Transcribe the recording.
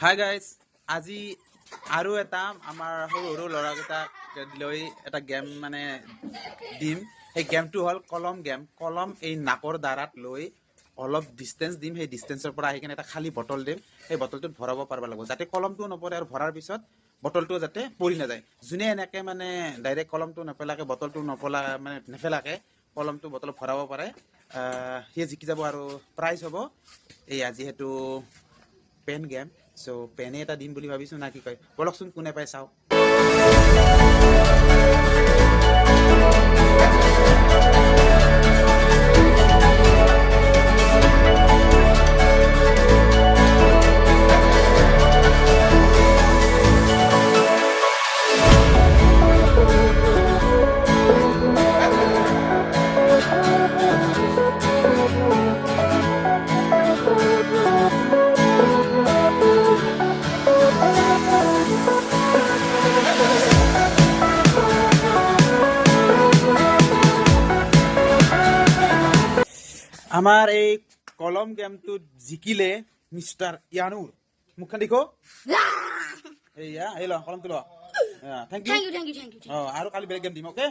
Hi guys, আজি আৰু এটা আমাৰ সৰু সৰু ল'ৰাকেইটাক লৈ এটা গেম মানে দিম। সেই গেমটো হ'ল কলম গেম। কলম এই নাকৰ দ্বাৰাত লৈ অলপ ডিষ্টেঞ্চ দিম। সেই ডিষ্টেঞ্চৰ পৰা আহি কিনে এটা খালী বটল দিম। সেই বটলটোত ভৰাব পাৰিব লাগিব, যাতে কলমটোও নপৰে আৰু ভৰাৰ পিছত বটলটো যাতে পৰি নাযায়। যোনে এনেকৈ মানে ডাইৰেক্ট কলমটো নেপেলাকৈ বটলটো নেপেলাকৈ কলমটো বটলত ভৰাব পাৰে, সি জিকি যাব আৰু প্ৰাইজ হ'ব এয়া যিহেতু পেন গেম। চ' পেনে এটা দিম বুলি ভাবিছোঁ, না কি কয়? বলকচোন কোনে পাই চাওঁ। আমাৰ এই কলম গেমটোত জিকিলে মিষ্টাৰ ইয়ানুৰ মুখখন দেখো। এইয়া এই ল কলমটো ল। Thank you. Thank you. আৰু কালি বেলেগ গেম দিম, অ'কে?